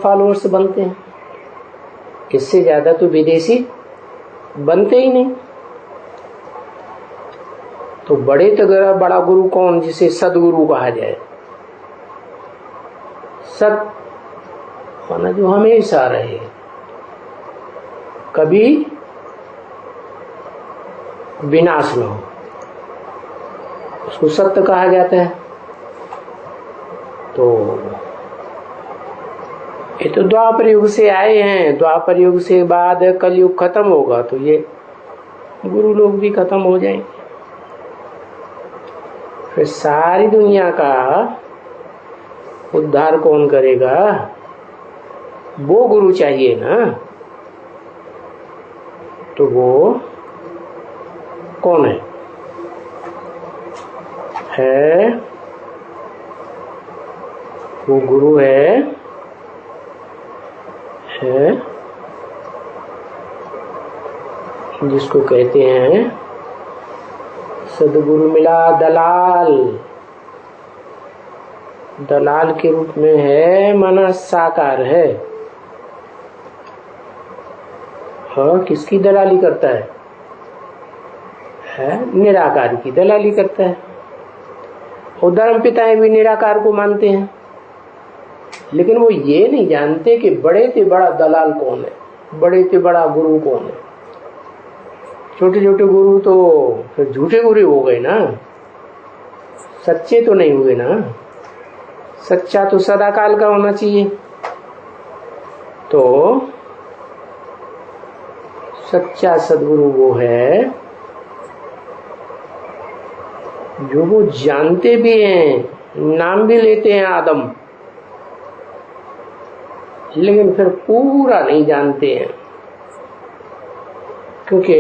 Followers बनते हैं, इससे ज्यादा तो विदेशी बनते ही नहीं। तो बड़े तगड़ा बड़ा गुरु कौन, जिसे सदगुरु कहा जाए। सत माना जो हमेशा रहे, कभी विनाश न हो, उसको सत्य कहा जाता है। तो ये तो द्वापर युग से आए हैं, द्वापर युग से बाद कलयुग खत्म होगा तो ये गुरु लोग भी खत्म हो जाएंगे। फिर सारी दुनिया का उद्धार कौन करेगा? वो गुरु चाहिए ना। तो वो कौन है? वो गुरु है जिसको कहते हैं सदगुरु मिला दलाल। दलाल के रूप में है, माना साकार है। हाँ, किसकी दलाली करता है? निराकार की दलाली करता है। और धर्म पिताएं भी निराकार को मानते हैं, लेकिन वो ये नहीं जानते कि बड़े से बड़ा दलाल कौन है, बड़े से बड़ा गुरु कौन है। छोटे छोटे गुरु तो फिर झूठे गुरु हो गए ना, सच्चे तो नहीं हुए ना। सच्चा तो सदा काल का होना चाहिए। तो सच्चा सदगुरु वो है जो वो जानते भी हैं, नाम भी लेते हैं आदम, लेकिन फिर पूरा नहीं जानते हैं, क्योंकि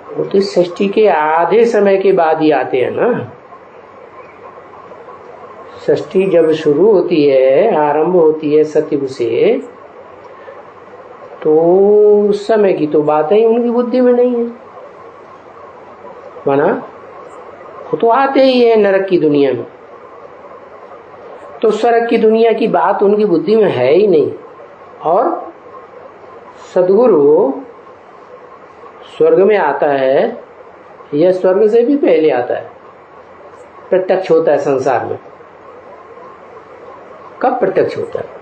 वो तो सृष्टि के आधे समय के बाद ही आते हैं ना। सृष्टि जब शुरू होती है, आरंभ होती है सतयुग से, तो उस समय की तो बातें ही उनकी बुद्धि में नहीं है। माना वो तो आते ही है नरक की दुनिया में, तो स्वर्ग की दुनिया की बात उनकी बुद्धि में है ही नहीं। और सदगुरु स्वर्ग में आता है या स्वर्ग से भी पहले आता है? प्रत्यक्ष होता है संसार में। कब प्रत्यक्ष होता है?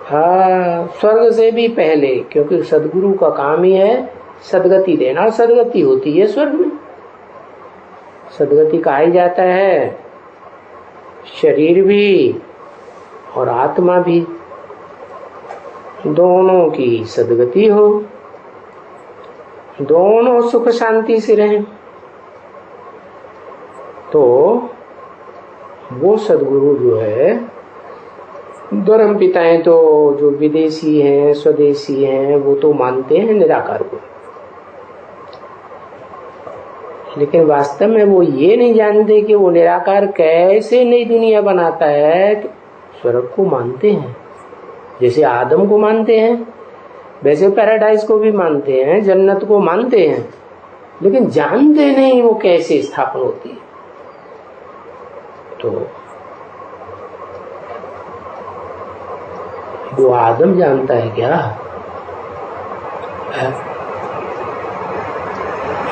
हाँ, स्वर्ग से भी पहले, क्योंकि सदगुरु का काम ही है सदगति देना, और सदगति होती है स्वर्ग में। सदगति कहा ही जाता है शरीर भी और आत्मा भी, दोनों की सदगति हो, दोनों सुख शांति से रहें। तो वो सदगुरु जो है, धर्म पिताएं तो जो विदेशी हैं, स्वदेशी हैं, वो तो मानते हैं निराकार को, लेकिन वास्तव में वो ये नहीं जानते कि वो निराकार कैसे नई दुनिया बनाता है। स्वर्ग को मानते हैं, जैसे आदम को मानते हैं, वैसे पैराडाइज को भी मानते हैं, जन्नत को मानते हैं, लेकिन जानते नहीं वो कैसे स्थापन होती है। तो वो आदम जानता है क्या?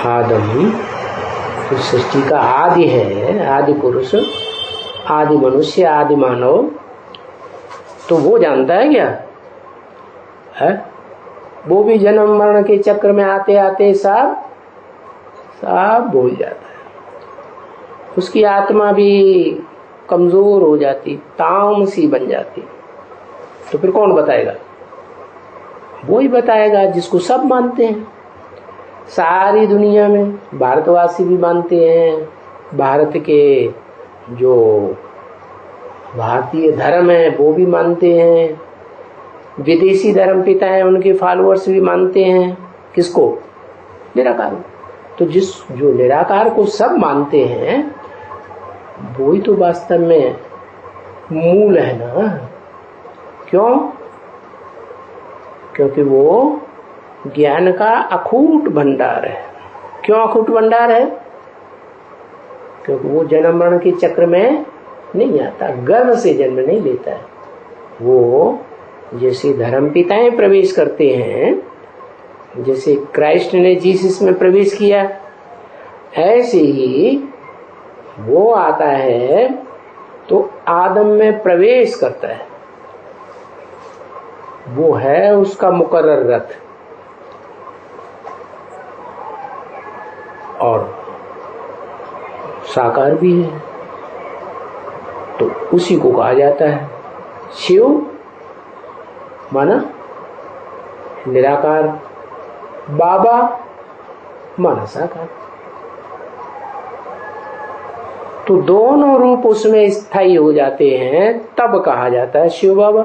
आदम तो सृष्टि का आदि है, आदि पुरुष, आदि मनुष्य, आदि मानव, तो वो जानता है क्या? है वो भी जन्म मरण के चक्र में आते आते सब भूल जाता है। उसकी आत्मा भी कमजोर हो जाती, तामसी बन जाती। तो फिर कौन बताएगा? वो ही बताएगा जिसको सब मानते हैं। सारी दुनिया में भारतवासी भी मानते हैं, भारत के जो भारतीय धर्म है वो भी मानते हैं, विदेशी धर्म पिता हैं उनके फॉलोअर्स भी मानते हैं। किसको? निराकार। तो जो निराकार को सब मानते हैं, वो ही तो वास्तव में मूल है ना। क्यों? क्योंकि वो ज्ञान का अखूट भंडार है। क्यों अखूट भंडार है? क्योंकि वो जन्म मरण के चक्र में नहीं आता, गर्भ से जन्म नहीं लेता है। वो जैसे धर्म पिताएं प्रवेश करते हैं, जैसे क्राइस्ट ने जीसस में प्रवेश किया, ऐसे ही वो आता है तो आदम में प्रवेश करता है। वो है उसका मुकर्रर रथ। और साकार भी है, तो उसी को कहा जाता है शिव, माना निराकार, बाबा माना साकार। तो दोनों रूप उसमें स्थायी हो जाते हैं, तब कहा जाता है शिव बाबा।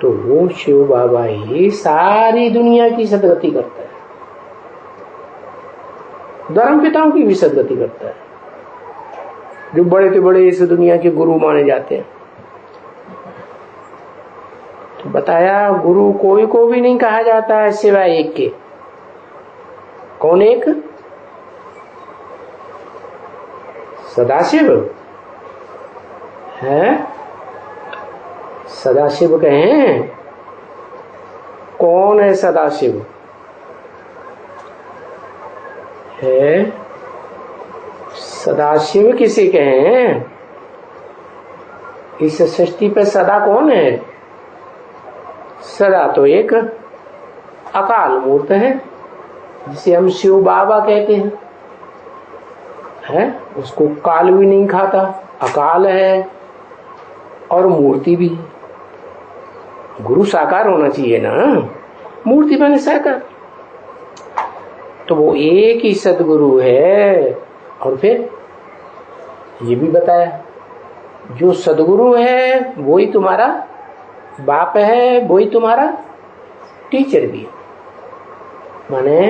तो वो शिव बाबा ही सारी दुनिया की सदगति करता है, धर्म पिताओं की भी सदगति करता है, जो बड़े से बड़े इस दुनिया के गुरु माने जाते हैं। तो बताया गुरु कोई को भी नहीं कहा जाता है सिवाय एक के। कौन एक? सदाशिव है। सदाशिव कहें? कौन है सदाशिव? है सदाशिव किसे कहें? इस सृष्टि पे सदा कौन है? सदा तो एक अकाल मूर्त है, जिसे हम शिव बाबा कहते हैं। उसको काल भी नहीं खाता, अकाल है और मूर्ति भी। गुरु साकार होना चाहिए ना, मूर्ति बने साकार। तो वो एक ही सदगुरु है। और फिर ये भी बताया, जो सदगुरु है वही तुम्हारा बाप है, वही तुम्हारा टीचर भी है। माने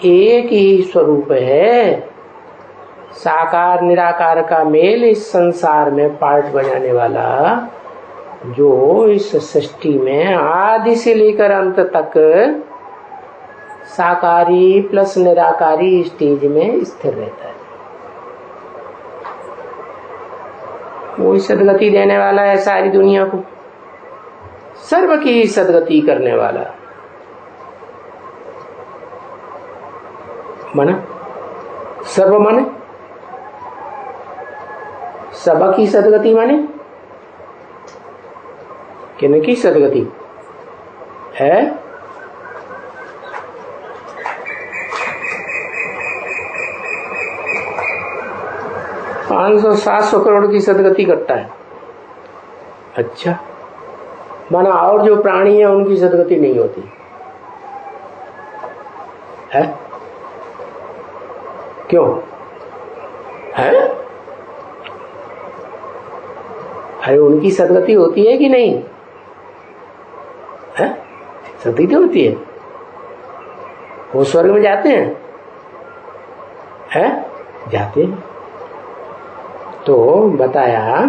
एक ही स्वरूप है। साकार निराकार का मेल इस संसार में पार्ट बजाने वाला, जो इस सृष्टि में आदि से लेकर अंत तक साकारी प्लस निराकारी स्टेज में स्थिर रहता है। वो सदगति देने वाला है सारी दुनिया को, सर्व की सदगति करने वाला। माना सर्व माने सबकी सदगति, माने किनकी सदगति है? 500-700 करोड़ की सदगति करता है। अच्छा, माना और जो प्राणी है उनकी सदगति नहीं होती है? क्यों है? अरे उनकी सदगति होती है कि नहीं है? सदगति होती है। वो स्वर्ग में जाते हैं, है? जाते हैं। तो बताया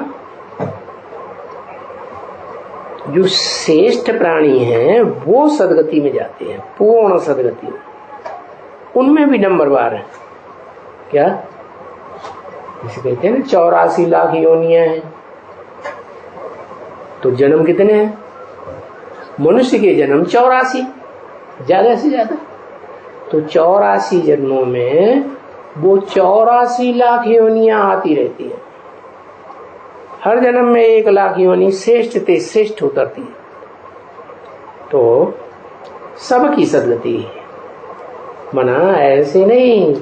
जो श्रेष्ठ प्राणी हैं वो सदगति में जाते हैं, पूर्ण सदगति में। उनमें भी नंबरवार है। क्या जिसे कहते हैं ना 84 लाख योनियां हैं। तो जन्म कितने हैं? मनुष्य के जन्म 84, ज्यादा से ज्यादा। तो 84 जन्मों में वो 84 लाख योनियां आती रहती है। हर जन्म में 1 लाख योनि श्रेष्ठ ते श्रेष्ठ उतरती है। तो सबकी सदगति मना ऐसे नहीं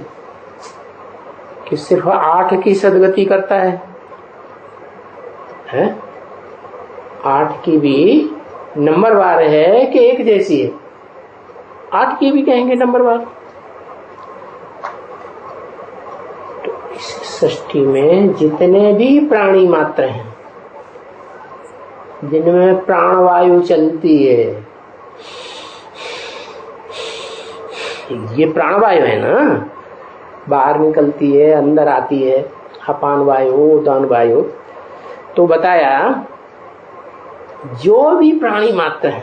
कि सिर्फ 8 की सदगति करता है, 8 की भी नंबरवार है कि एक जैसी है? 8 की भी कहेंगे नंबरवार। तो इस सृष्टि में जितने भी प्राणी मात्र हैं, जिनमें प्राणवायु चलती है, ये प्राणवायु है ना, बाहर निकलती है अंदर आती है, अपान वायु उदान वायु। तो बताया जो भी प्राणी मात्र है,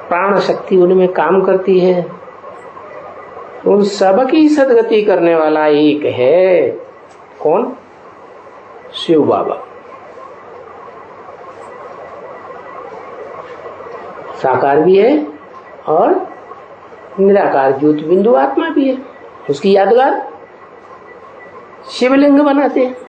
प्राण शक्ति उनमें काम करती है, उन सब की सदगति करने वाला एक है। कौन? शिव बाबा। साकार भी है और निराकार ज्योति बिंदु आत्मा भी है। उसकी यादगार शिवलिंग बनाते हैं।